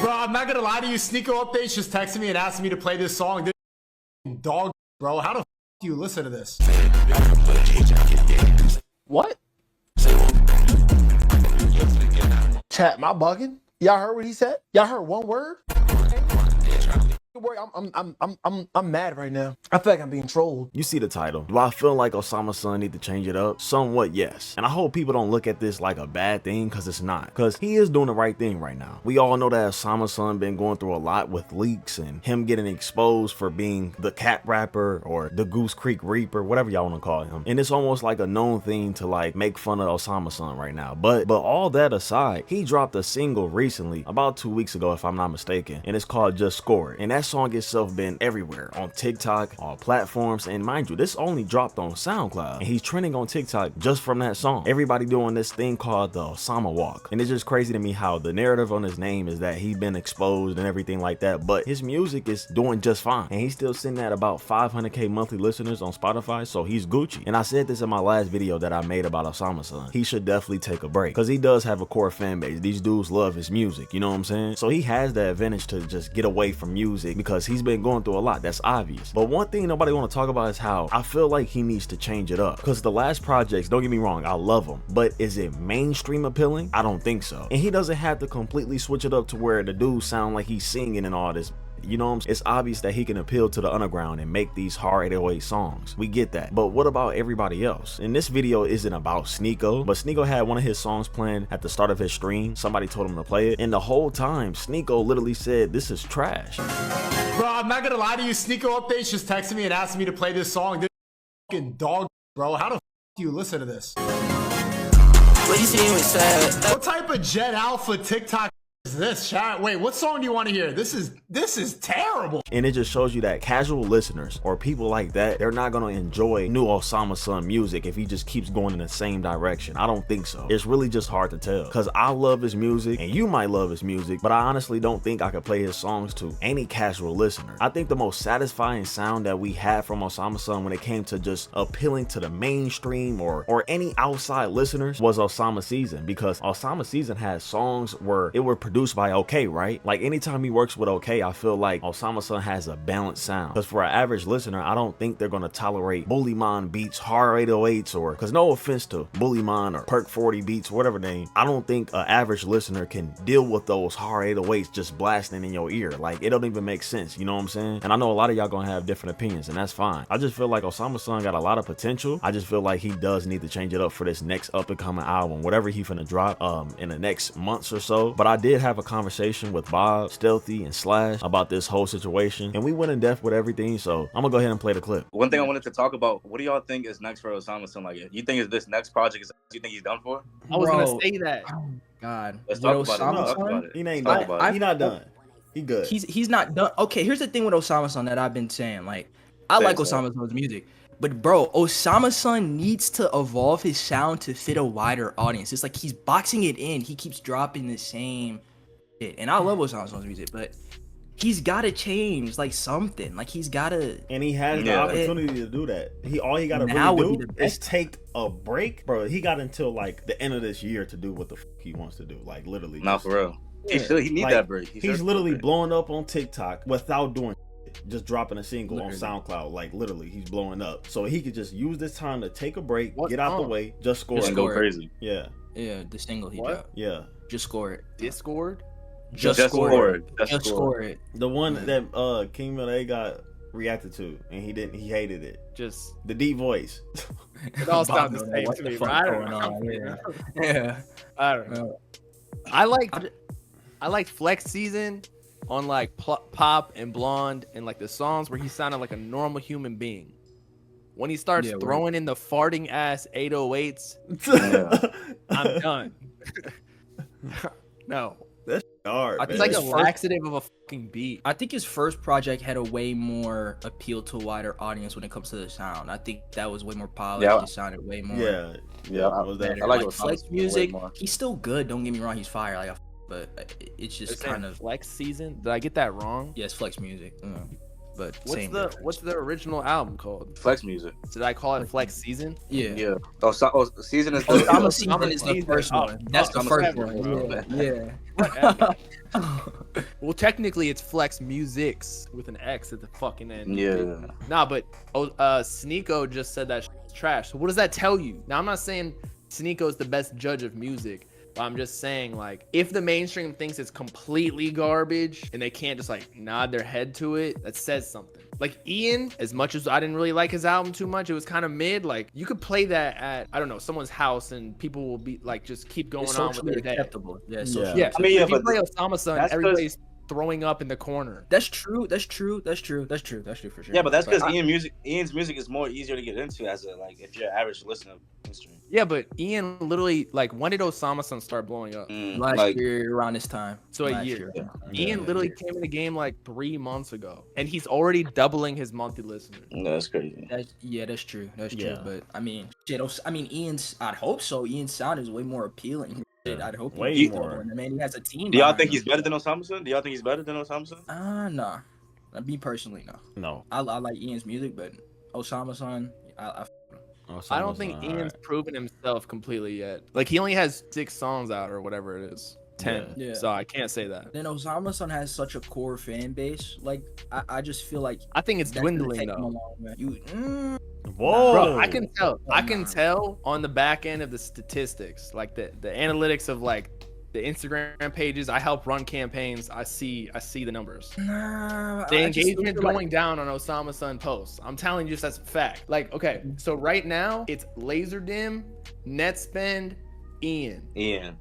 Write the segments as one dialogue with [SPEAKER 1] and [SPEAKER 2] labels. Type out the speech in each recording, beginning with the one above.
[SPEAKER 1] Bro, I'm not gonna lie to you. Sneeko Updates just texted me and asked me to play this song. This dog, bro. How the f do you listen to this?
[SPEAKER 2] What? Chat, my bugging? Y'all heard what he said? Y'all heard one word? I'm mad right now. I feel like I'm being trolled.
[SPEAKER 3] You see the title. Do I feel like OsamaSon need to change it up? Somewhat, yes. And I hope people don't look at this like a bad thing, because it's not. Because he is doing the right thing right now. We all know that OsamaSon been going through a lot with leaks and him getting exposed for being the cat rapper or the Goose Creek Reaper, whatever y'all want to call him. And it's almost like a known thing to like make fun of OsamaSon right now. But all that aside, he dropped a single recently, about 2 weeks ago if I'm not mistaken, and it's called Just Score It. And that song itself been everywhere on TikTok, on platforms, and mind you, this only dropped on SoundCloud, and he's trending on TikTok just from that song. Everybody doing this thing called the Osama Walk, and it's just crazy to me how the narrative on his name is that he's been exposed and everything like that, but his music is doing just fine, and he's still sitting at about 500k monthly listeners on Spotify, so he's Gucci. And I said this in my last video that I made about OsamaSon. He should definitely take a break, because he does have a core fan base. These dudes love his music, you know what I'm saying? So he has the advantage to just get away from music, because he's been going through a lot, that's obvious. But one thing nobody want to talk about is how I feel like he needs to change it up, because the last projects, don't get me wrong, I love them, but is it mainstream appealing? I don't think so. And he doesn't have to completely switch it up to where the dude sound like he's singing and all this. You know what I'm saying? It's obvious that he can appeal to the underground and make these hard 808 songs. We get that. But what about everybody else? And this video isn't about Sneeko, but Sneeko had one of his songs playing at the start of his stream. Somebody told him to play it, and the whole time Sneeko literally said, "This is trash."
[SPEAKER 1] Bro, I'm not gonna lie to you. Sneeko Updates just texted me and asked me to play this song. This fucking dog, bro. How the f do you listen to this? What type of Jet Alpha TikTok is this, chat? Wait, what song do you want to hear? This is terrible.
[SPEAKER 3] And it just shows you that casual listeners or people like that, they're not gonna enjoy new OsamaSon music if he just keeps going in the same direction. I don't think so. It's really just hard to tell, because I love his music and you might love his music, but I honestly don't think I could play his songs to any casual listener. I think the most satisfying sound that we had from OsamaSon when it came to just appealing to the mainstream or any outside listeners was Osama Season, because Osama Season has songs where it were produced by OK, right? Like anytime he works with OK, I feel like OsamaSon has a balanced sound, because for an average listener, I don't think they're gonna tolerate Bullymon beats, hard 808s, or, because no offense to Bullymon or Perk 40 beats, whatever name, I don't think an average listener can deal with those hard 808s just blasting in your ear. Like, it don't even make sense, you know what I'm saying? And I know a lot of y'all gonna have different opinions, and that's fine. I just feel like OsamaSon got a lot of potential. I just feel like he does need to change it up for this next up and coming album, whatever he finna drop in the next months or so. But I did have a conversation with Bob, Stealthy, and Slash about this whole situation, and we went in depth with everything, so I'm gonna go ahead and play the clip.
[SPEAKER 4] One thing I wanted to talk about, what do y'all think is next for OsamaSon? Like, you think is this next project is you think he's done for?
[SPEAKER 5] I was gonna say that.
[SPEAKER 6] Oh, God.
[SPEAKER 4] Let's talk about it.
[SPEAKER 3] He ain't done. He not done. He good.
[SPEAKER 6] He's not done. Okay, here's the thing with OsamaSon that I've been saying. Like, I like OsamaSon's music, but bro, OsamaSon needs to evolve his sound to fit a wider audience. It's like he's boxing it in. He keeps dropping the same shit. And I love OsamaSon's music, but he's gotta change, like, something. Like, he's gotta.
[SPEAKER 3] And he has the opportunity to do that. All he gotta really do is take a break, bro. He got until like the end of this year to do what the he wants to do. Like, literally.
[SPEAKER 4] Not for real.
[SPEAKER 3] Yeah.
[SPEAKER 4] He need that break.
[SPEAKER 3] He's literally blowing up on TikTok without doing shit, just dropping a single on SoundCloud. Like, literally, he's blowing up. So he could just use this time to take a break, get out the way, just score it.
[SPEAKER 4] Go crazy.
[SPEAKER 3] Yeah.
[SPEAKER 6] Yeah, the single he dropped.
[SPEAKER 3] Yeah.
[SPEAKER 6] Just score it.
[SPEAKER 5] Discord?
[SPEAKER 6] Just score it. Just score it.
[SPEAKER 3] The one that King Millet got reacted to, and he hated it.
[SPEAKER 5] Just
[SPEAKER 3] the deep voice.
[SPEAKER 5] It all sounds the same to me, bro. I don't know.
[SPEAKER 6] Yeah.
[SPEAKER 5] I don't know. I liked Flex Season on like Pop and Blonde, and like the songs where he sounded like a normal human being. When he starts throwing in the farting ass 808s, I'm done. No.
[SPEAKER 3] That's hard.
[SPEAKER 5] It's like a laxative of a fucking beat.
[SPEAKER 6] I think his first project had a way more appeal to a wider audience when it comes to the sound. I think that was way more polished. It sounded way more.
[SPEAKER 3] Yeah.
[SPEAKER 4] I like
[SPEAKER 6] Flex music. He's still good. Don't get me wrong. He's fire. Like, but it's just kind of
[SPEAKER 5] Flex Season. Did I get that wrong?
[SPEAKER 6] Yes, Flex music. But
[SPEAKER 5] what's the original album called?
[SPEAKER 4] Flex Music.
[SPEAKER 5] Did I call it Flex Season?
[SPEAKER 6] Yeah.
[SPEAKER 4] Season is
[SPEAKER 6] the first one. That's the first one. Yeah.
[SPEAKER 5] Well, technically, it's Flex Musics with an X at the fucking end.
[SPEAKER 4] Yeah.
[SPEAKER 5] Nah, but Sneeko just said that shit's trash. So what does that tell you? Now, I'm not saying Sneeko's the best judge of music, but I'm just saying, like, if the mainstream thinks it's completely garbage and they can't just like nod their head to it, that says something. Like Ian, as much as I didn't really like his album too much, it was kind of mid. Like you could play that at, I don't know, someone's house and people will be like, just keep going
[SPEAKER 6] It's
[SPEAKER 5] on with
[SPEAKER 6] socially
[SPEAKER 5] their day.
[SPEAKER 6] acceptable. Yeah,
[SPEAKER 5] Yeah,
[SPEAKER 4] I mean, yeah,
[SPEAKER 5] if you
[SPEAKER 4] but
[SPEAKER 5] play OsamaSon,
[SPEAKER 4] that's 'cause-
[SPEAKER 5] everybody's throwing up in the corner.
[SPEAKER 6] That's true for sure.
[SPEAKER 4] Yeah, but that's because Ian's music is more easier to get into as a like if you're an average listener of mainstream.
[SPEAKER 5] Yeah, but Ian literally, like, when did OsamaSon start blowing up?
[SPEAKER 6] Last year around this time.
[SPEAKER 5] So a
[SPEAKER 6] Last
[SPEAKER 5] year.
[SPEAKER 6] year.
[SPEAKER 5] Ian literally came in the game like 3 months ago, and he's already doubling his monthly listeners.
[SPEAKER 4] No, that's crazy.
[SPEAKER 6] That's true. That's true.
[SPEAKER 3] Yeah.
[SPEAKER 6] But I mean, Ian's. I'd hope so. Ian's sound is way more appealing. I'd hope.
[SPEAKER 3] Way
[SPEAKER 6] he's
[SPEAKER 3] more.
[SPEAKER 6] doing it. Man, he has a team.
[SPEAKER 4] Do y'all
[SPEAKER 6] behind
[SPEAKER 4] think
[SPEAKER 6] him.
[SPEAKER 4] he's better than OsamaSon? Do y'all think he's better than OsamaSon?
[SPEAKER 6] Nah. Me personally, no.
[SPEAKER 3] No.
[SPEAKER 6] I like Ian's music, but OsamaSon,
[SPEAKER 5] I don't think Ian's proven himself completely yet. Like, he only has 6 songs out or whatever it is. 10.
[SPEAKER 6] Yeah.
[SPEAKER 5] So I can't say that.
[SPEAKER 6] Then OsamaSon has such a core fan base. Like, I just feel like
[SPEAKER 5] I think it's
[SPEAKER 6] that's gonna
[SPEAKER 5] dwindling
[SPEAKER 6] take him a
[SPEAKER 5] though.
[SPEAKER 6] long way.
[SPEAKER 3] Whoa.
[SPEAKER 5] Bro, I can tell. I can tell on the back end of the statistics, like the analytics of like the Instagram pages. I help run campaigns. I see the numbers.
[SPEAKER 6] Nah,
[SPEAKER 5] The
[SPEAKER 6] I just
[SPEAKER 5] engagement
[SPEAKER 6] feel
[SPEAKER 5] going down on OsamaSon posts. I'm telling you, just that's a fact. Like, okay, so right now it's Laserdym, Netspend, Ian.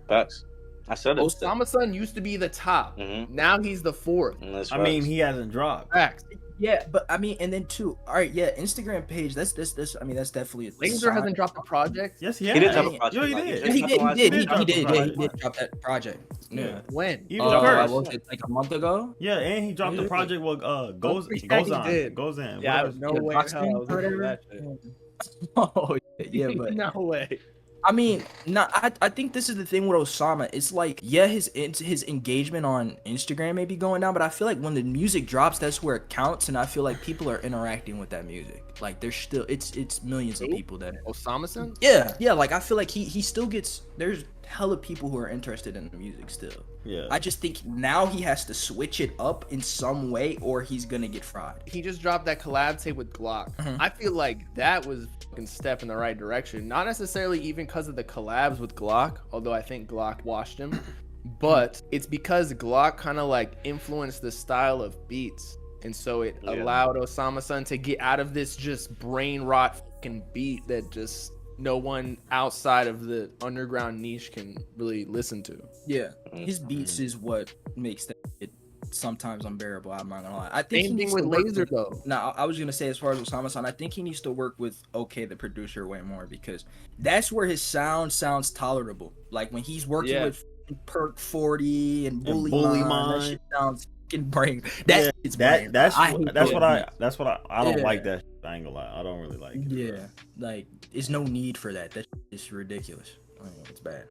[SPEAKER 4] Facts. I said it.
[SPEAKER 5] OsamaSon used to be the top. Now he's the 4th.
[SPEAKER 3] I mean, he hasn't dropped.
[SPEAKER 5] Facts.
[SPEAKER 6] Yeah, but I mean, and then too. All right, yeah, Instagram page. That's this. I mean, that's definitely.
[SPEAKER 5] Laser hasn't dropped a project.
[SPEAKER 3] Yes, he
[SPEAKER 4] He
[SPEAKER 3] has.
[SPEAKER 4] did drop a project.
[SPEAKER 3] Yeah, he
[SPEAKER 4] like,
[SPEAKER 3] did.
[SPEAKER 6] He did. He did.
[SPEAKER 3] dropped
[SPEAKER 6] Yeah,
[SPEAKER 3] the
[SPEAKER 6] he did drop that project. Yeah.
[SPEAKER 5] When?
[SPEAKER 3] He was the first.
[SPEAKER 6] What was it, like a month ago?
[SPEAKER 3] Yeah, and he dropped the project with goes
[SPEAKER 5] he
[SPEAKER 3] on.
[SPEAKER 5] did.
[SPEAKER 3] Goes in.
[SPEAKER 5] Yeah,
[SPEAKER 3] What
[SPEAKER 5] no
[SPEAKER 3] was-
[SPEAKER 5] way.
[SPEAKER 6] Box
[SPEAKER 5] in hell I was
[SPEAKER 6] or
[SPEAKER 5] looking
[SPEAKER 6] whatever?
[SPEAKER 5] at that shit.
[SPEAKER 6] Oh yeah, but
[SPEAKER 5] No way.
[SPEAKER 6] I mean, I think this is the thing with Osama. It's like, yeah, his engagement on Instagram may be going down, but I feel like when the music drops, that's where it counts, and I feel like people are interacting with that music. Like, there's still it's millions of people that.
[SPEAKER 5] OsamaSon?
[SPEAKER 6] Yeah. Like, I feel like he still gets. There's hella people who are interested in the music still.
[SPEAKER 3] Yeah.
[SPEAKER 6] I just think now he has to switch it up in some way, or he's gonna get fried.
[SPEAKER 5] He just dropped that collab tape with Glock. I feel like that was a fucking step in the right direction. Not necessarily even because of the collabs with Glock, although I think Glock washed him, but it's because Glock kind of like influenced the style of beats. And so it allowed OsamaSon to get out of this just brain rot fucking beat that just no one outside of the underground niche can really listen to.
[SPEAKER 6] Yeah, his beats is what makes that it sometimes unbearable. I'm not gonna lie. I think
[SPEAKER 5] Same
[SPEAKER 6] he
[SPEAKER 5] thing
[SPEAKER 6] needs to
[SPEAKER 5] with
[SPEAKER 6] work
[SPEAKER 5] Laser though.
[SPEAKER 6] No, I was gonna say, as far as OsamaSon, I think he needs to work with OK the producer way more, because that's where his sound sounds tolerable. Like when he's working with Perk 40 and Bully Mine, that shit sounds fucking brain. That's
[SPEAKER 3] what I don't like that. I ain't gonna lie. I don't really like it.
[SPEAKER 6] Yeah, like there's no need for that. That's just ridiculous. I mean, it's bad.